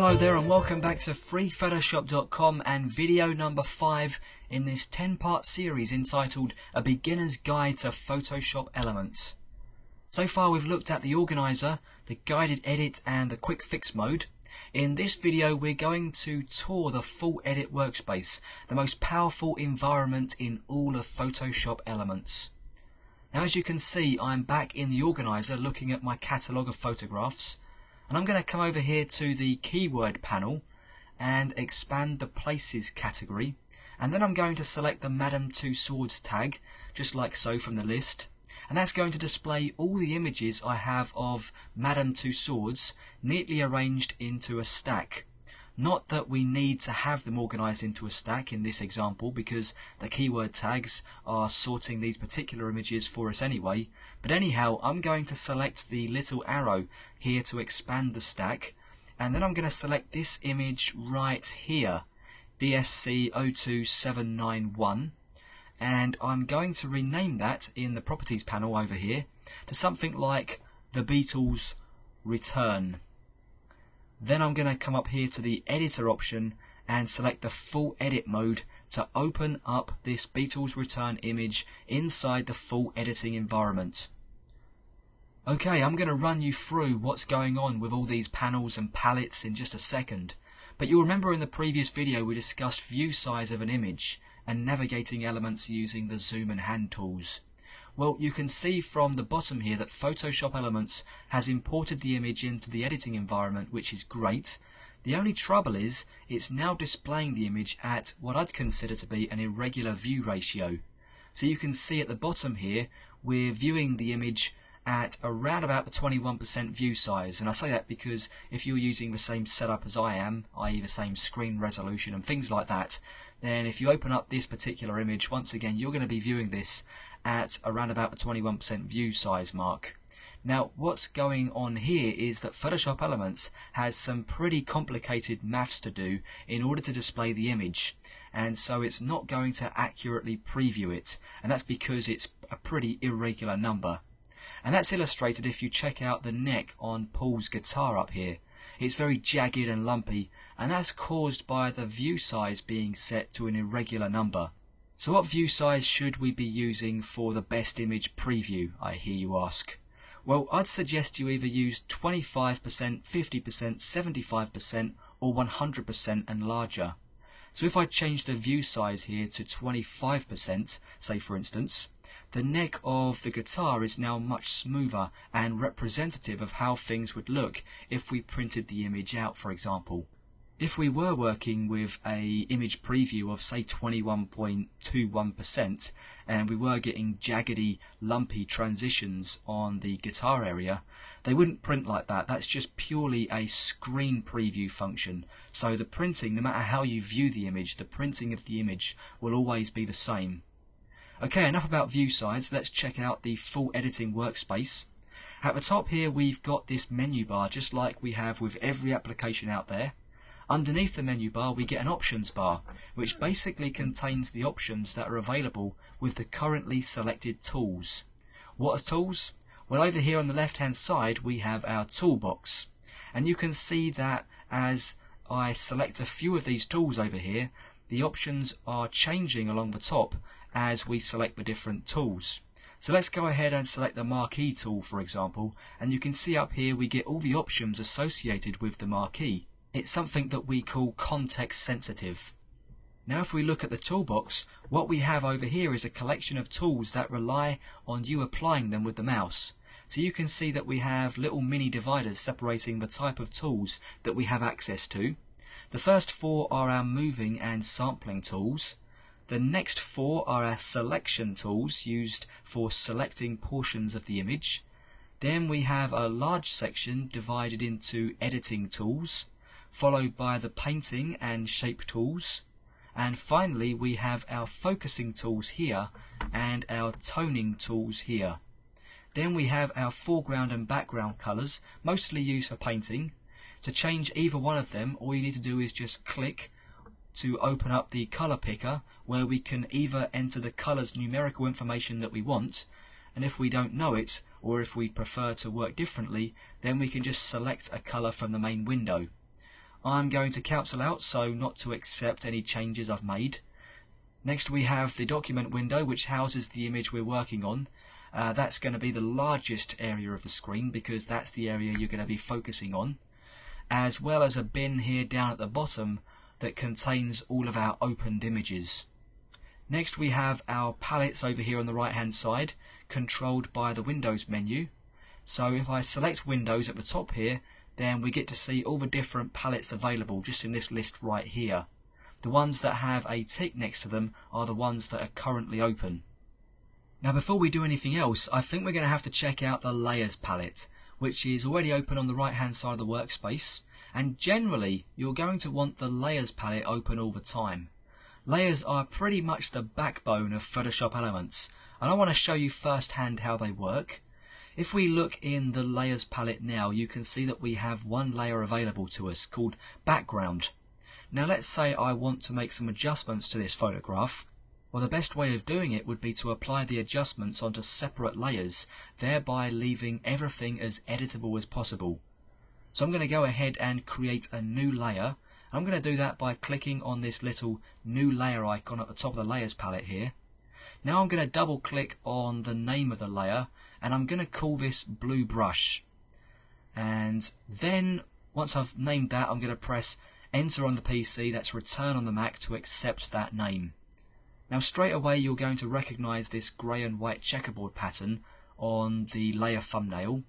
Hello there and welcome back to freephotoshop.com and video number 5 in this 10-part series entitled A Beginner's Guide to Photoshop Elements. So far we've looked at the organizer, the guided edit and the quick fix mode. In this video we're going to tour the full edit workspace, the most powerful environment in all of Photoshop Elements. Now as you can see, I'm back in the organizer looking at my catalogue of photographs. And I'm going to come over here to the keyword panel and expand the places category, and then I'm going to select the Madame Tussauds tag, just like so from the list, and that's going to display all the images I have of Madame Tussauds neatly arranged into a stack. Not that we need to have them organized into a stack in this example, because the keyword tags are sorting these particular images for us anyway. But anyhow, I'm going to select the little arrow here to expand the stack, and then I'm going to select this image right here, DSC02791, and I'm going to rename that in the properties panel over here to something like The Beatles Return. Then I'm going to come up here to the editor option and select the full edit mode to open up this Beatles Return image inside the full editing environment. Okay, I'm going to run you through what's going on with all these panels and palettes in just a second. But you'll remember in the previous video we discussed view size of an image and navigating elements using the zoom and hand tools. Well, you can see from the bottom here that Photoshop Elements has imported the image into the editing environment, which is great. The only trouble is it's now displaying the image at what I'd consider to be an irregular view ratio. So you can see at the bottom here we're viewing the image at around about the 21% view size, and I say that because if you're using the same setup as I am, i.e. the same screen resolution and things like that, then if you open up this particular image, once again you're going to be viewing this at around about the 21% view size mark. Now what's going on here is that Photoshop Elements has some pretty complicated maths to do in order to display the image, and so it's not going to accurately preview it, and that's because it's a pretty irregular number. And that's illustrated if you check out the neck on Paul's guitar up here. It's very jagged and lumpy, and that's caused by the view size being set to an irregular number. So what view size should we be using for the best image preview, I hear you ask? Well, I'd suggest you either use 25%, 50%, 75% or 100% and larger. So if I change the view size here to 25%, say for instance, the neck of the guitar is now much smoother and representative of how things would look if we printed the image out, for example. If we were working with a image preview of say 21.21% and we were getting jaggedy, lumpy transitions on the guitar area, they wouldn't print like that. That's just purely a screen preview function. So the printing, no matter how you view the image, the printing of the image will always be the same. Okay, enough about view size. Let's check out the full editing workspace. At the top here we've got this menu bar just like we have with every application out there. Underneath the menu bar we get an options bar, which basically contains the options that are available with the currently selected tools. What are tools? Well, over here on the left hand side we have our toolbox, and you can see that as I select a few of these tools over here, the options are changing along the top as we select the different tools. So let's go ahead and select the marquee tool, for example, and you can see up here we get all the options associated with the marquee. It's something that we call context sensitive. Now if we look at the toolbox, what we have over here is a collection of tools that rely on you applying them with the mouse. So you can see that we have little mini dividers separating the type of tools that we have access to. The first 4 are our moving and sampling tools. The next 4 are our selection tools used for selecting portions of the image. Then we have a large section divided into editing tools, followed by the painting and shape tools, and finally we have our focusing tools here and our toning tools here. Then we have our foreground and background colours, mostly used for painting. To change either one of them, all you need to do is just click to open up the colour picker, where we can either enter the colours numerical information that we want, and if we don't know it, or if we prefer to work differently, then we can just select a colour from the main window. I'm going to cancel out, so not to accept any changes I've made. Next we have the document window, which houses the image we're working on. That's going to be the largest area of the screen because that's the area you're going to be focusing on, as well as a bin here down at the bottom that contains all of our opened images. Next we have our palettes over here on the right hand side, controlled by the Windows menu. So if I select Windows at the top here, then we get to see all the different palettes available just in this list right here. The ones that have a tick next to them are the ones that are currently open. Now before we do anything else, I think we're going to have to check out the Layers palette, which is already open on the right hand side of the workspace, and generally you're going to want the Layers palette open all the time. Layers are pretty much the backbone of Photoshop Elements, and I want to show you firsthand how they work. If we look in the Layers palette now, you can see that we have one layer available to us called Background. Now let's say I want to make some adjustments to this photograph. Well, the best way of doing it would be to apply the adjustments onto separate layers, thereby leaving everything as editable as possible. So I'm going to go ahead and create a new layer. I'm going to do that by clicking on this little new layer icon at the top of the Layers palette here. Now I'm going to double click on the name of the layer, and I'm going to call this Blue Brush. And then once I've named that, I'm going to press Enter on the PC, that's Return on the Mac, to accept that name. Now straight away you're going to recognize this grey and white checkerboard pattern on the layer thumbnail.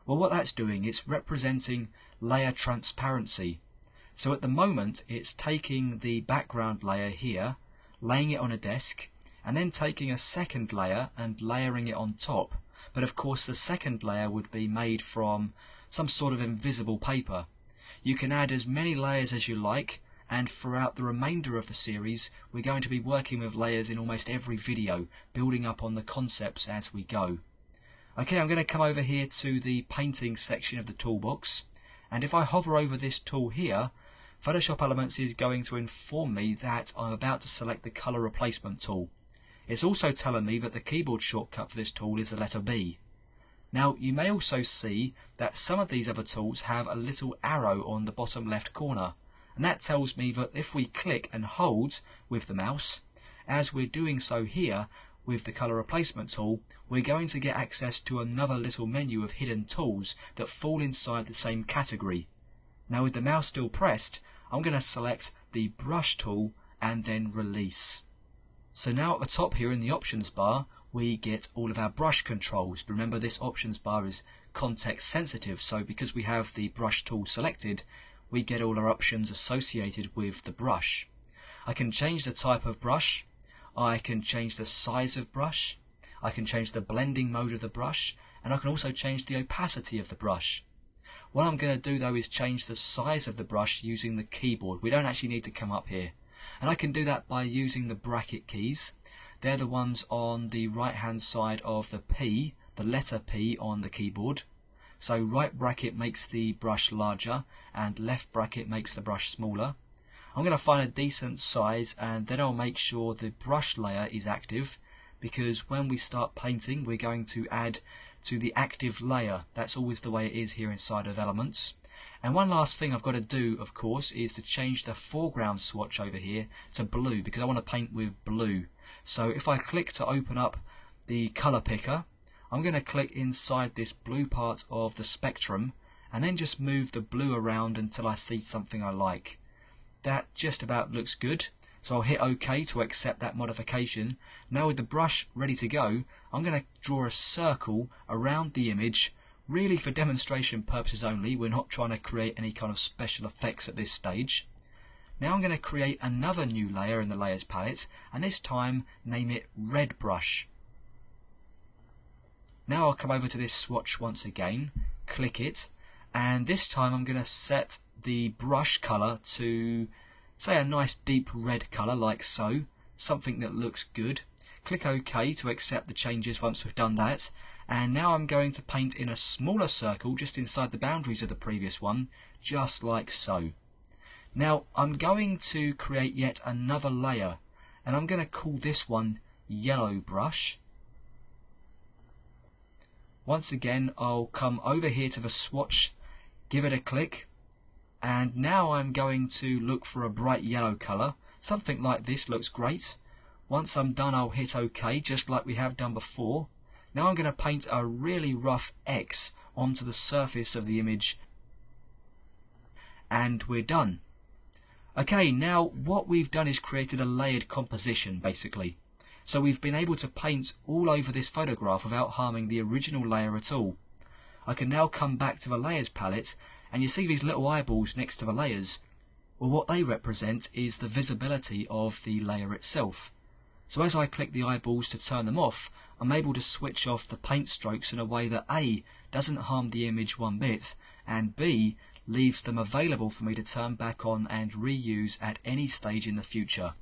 Well, what that's doing is representing layer transparency. So at the moment it's taking the background layer here, laying it on a desk, and then taking a second layer and layering it on top. But of course the second layer would be made from some sort of invisible paper. You can add as many layers as you like, and throughout the remainder of the series we're going to be working with layers in almost every video, building up on the concepts as we go. Okay, I'm going to come over here to the painting section of the toolbox, and if I hover over this tool here, Photoshop Elements is going to inform me that I'm about to select the colour replacement tool. It's also telling me that the keyboard shortcut for this tool is the letter B. Now you may also see that some of these other tools have a little arrow on the bottom left corner, and that tells me that if we click and hold with the mouse, as we're doing so here with the colour replacement tool, we're going to get access to another little menu of hidden tools that fall inside the same category. Now with the mouse still pressed, I'm going to select the brush tool and then release. So now at the top here in the options bar we get all of our brush controls. Remember, this options bar is context sensitive, so because we have the brush tool selected, we get all our options associated with the brush. I can change the type of brush, I can change the size of brush, I can change the blending mode of the brush, and I can also change the opacity of the brush. What I'm going to do though is change the size of the brush using the keyboard. We don't actually need to come up here. And I can do that by using the bracket keys. They're the ones on the right hand side of the P, the letter P on the keyboard. So right bracket makes the brush larger and left bracket makes the brush smaller. I'm going to find a decent size, and then I'll make sure the brush layer is active, because when we start painting we're going to add to the active layer. That's always the way it is here inside of Elements. And one last thing I've got to do, of course, is to change the foreground swatch over here to blue, because I want to paint with blue. So if I click to open up the colour picker, I'm going to click inside this blue part of the spectrum and then just move the blue around until I see something I like. That just about looks good, so I'll hit OK to accept that modification. Now with the brush ready to go, I'm going to draw a circle around the image, really for demonstration purposes only. We're not trying to create any kind of special effects at this stage. Now I'm going to create another new layer in the Layers palette, and this time name it Red Brush. Now I'll come over to this swatch once again, click it, and this time I'm going to set the brush colour to, say, a nice deep red colour like so, something that looks good. Click OK to accept the changes once we've done that, and now I'm going to paint in a smaller circle just inside the boundaries of the previous one, just like so. Now I'm going to create yet another layer, and I'm going to call this one Yellow Brush. Once again I'll come over here to the swatch, give it a click, And now I'm going to look for a bright yellow colour. Something like this looks great. Once I'm done, I'll hit OK, just like we have done before. Now I'm going to paint a really rough X onto the surface of the image, and we're done. Okay, now what we've done is created a layered composition, basically. So we've been able to paint all over this photograph without harming the original layer at all. I can now come back to the layers palette, and you see these little eyeballs next to the layers. Well, what they represent is the visibility of the layer itself. So as I click the eyeballs to turn them off, I'm able to switch off the paint strokes in a way that A, doesn't harm the image one bit, and B, leaves them available for me to turn back on and reuse at any stage in the future.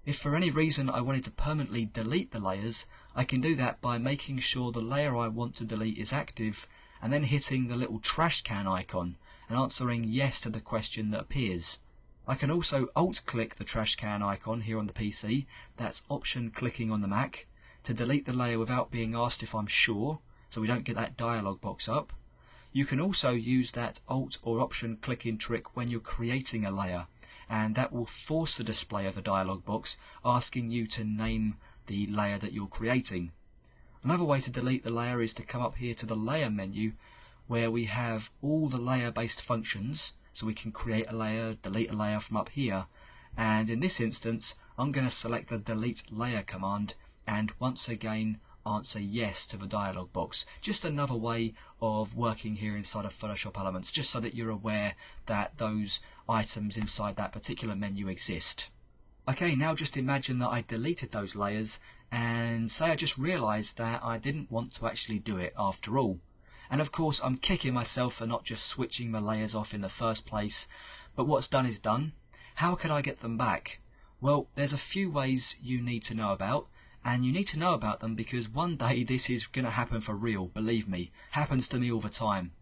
If for any reason I wanted to permanently delete the layers, I can do that by making sure the layer I want to delete is active, and then hitting the little trash can icon and answering yes to the question that appears. I can also alt-click the trash can icon here on the PC, that's option clicking on the Mac, to delete the layer without being asked if I'm sure, so we don't get that dialog box up. You can also use that alt or option clicking trick when you're creating a layer, and that will force the display of a dialog box asking you to name the layer that you're creating. Another way to delete the layer is to come up here to the layer menu, where we have all the layer based functions, so we can create a layer, delete a layer from up here, and in this instance I'm going to select the delete layer command and once again answer yes to the dialog box. Just another way of working here inside of Photoshop Elements, just so that you're aware that those items inside that particular menu exist. Okay, now just imagine that I deleted those layers and say I just realised that I didn't want to actually do it after all. And of course I'm kicking myself for not just switching the layers off in the first place, but what's done is done. How can I get them back? Well, there's a few ways you need to know about, and you need to know about them because one day this is going to happen for real, believe me. Happens to me all the time.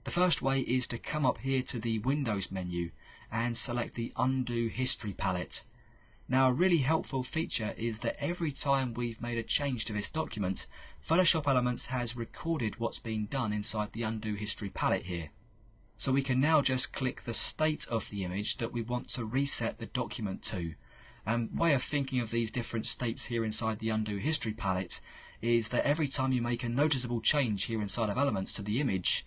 The first way is to come up here to the Windows menu and select the Undo History palette. Now a really helpful feature is that every time we've made a change to this document, Photoshop Elements has recorded what's been done inside the Undo History palette here. So we can now just click the state of the image that we want to reset the document to. And way of thinking of these different states here inside the Undo History palette is that every time you make a noticeable change here inside of Elements to the image,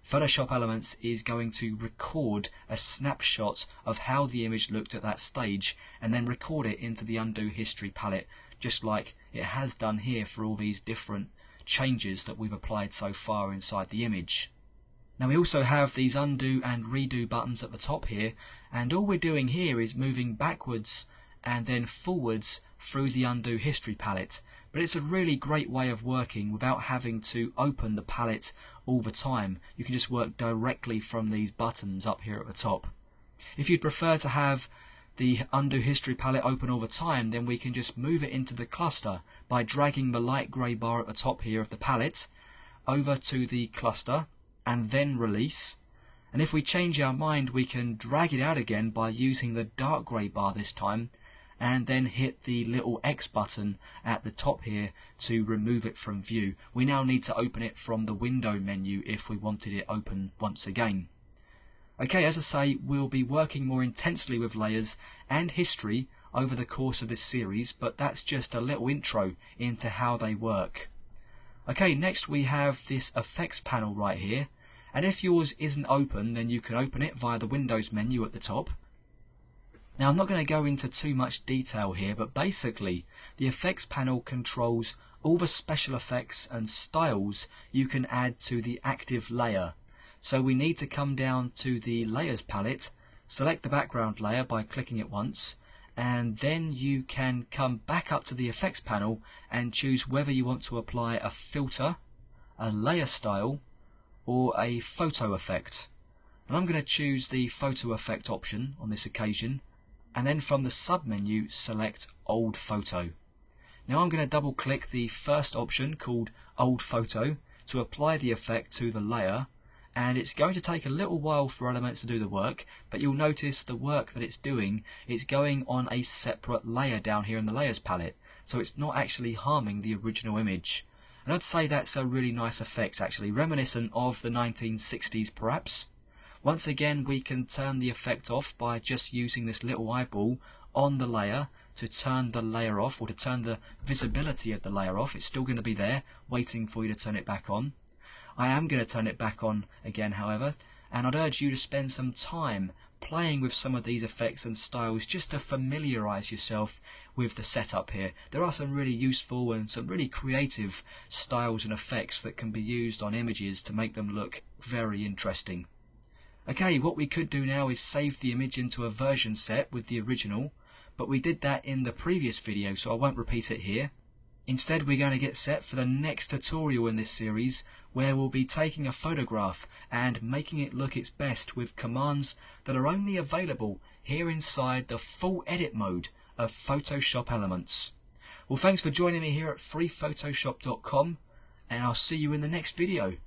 Photoshop Elements is going to record a snapshot of how the image looked at that stage and then record it into the Undo History palette, just like it has done here for all these different changes that we've applied so far inside the image. Now we also have these undo and redo buttons at the top here, and all we're doing here is moving backwards and then forwards through the Undo History palette. But it's a really great way of working without having to open the palette all the time. You can just work directly from these buttons up here at the top. If you'd prefer to have the Undo History palette open all the time, then we can just move it into the cluster by dragging the light grey bar at the top here of the palette over to the cluster and then release. And if we change our mind, we can drag it out again by using the dark grey bar this time, and then hit the little X button at the top here to remove it from view. We now need to open it from the window menu if we wanted it open once again. Okay, as I say, we'll be working more intensely with layers and history over the course of this series, but that's just a little intro into how they work. Okay, next we have this effects panel right here, and if yours isn't open, then you can open it via the Windows menu at the top. Now I'm not going to go into too much detail here, but basically the effects panel controls all the special effects and styles you can add to the active layer. So we need to come down to the layers palette, select the background layer by clicking it once, and then you can come back up to the effects panel and choose whether you want to apply a filter, a layer style, or a photo effect. And I'm going to choose the photo effect option on this occasion, and then from the sub-menu select Old Photo. Now I'm going to double click the first option called Old Photo to apply the effect to the layer, and it's going to take a little while for Elements to do the work, but you'll notice the work that it's doing is going on a separate layer down here in the Layers palette, so it's not actually harming the original image. And I'd say that's a really nice effect actually, reminiscent of the 1960s perhaps. Once again, we can turn the effect off by just using this little eyeball on the layer to turn the layer off, or to turn the visibility of the layer off. It's still going to be there, waiting for you to turn it back on. I am going to turn it back on again, however, and I'd urge you to spend some time playing with some of these effects and styles just to familiarise yourself with the setup here. There are some really useful and some really creative styles and effects that can be used on images to make them look very interesting. Okay, what we could do now is save the image into a version set with the original, but we did that in the previous video, so I won't repeat it here. Instead, we're going to get set for the next tutorial in this series, where we'll be taking a photograph and making it look its best with commands that are only available here inside the full edit mode of Photoshop Elements. Well, thanks for joining me here at freephotoshop.com, and I'll see you in the next video.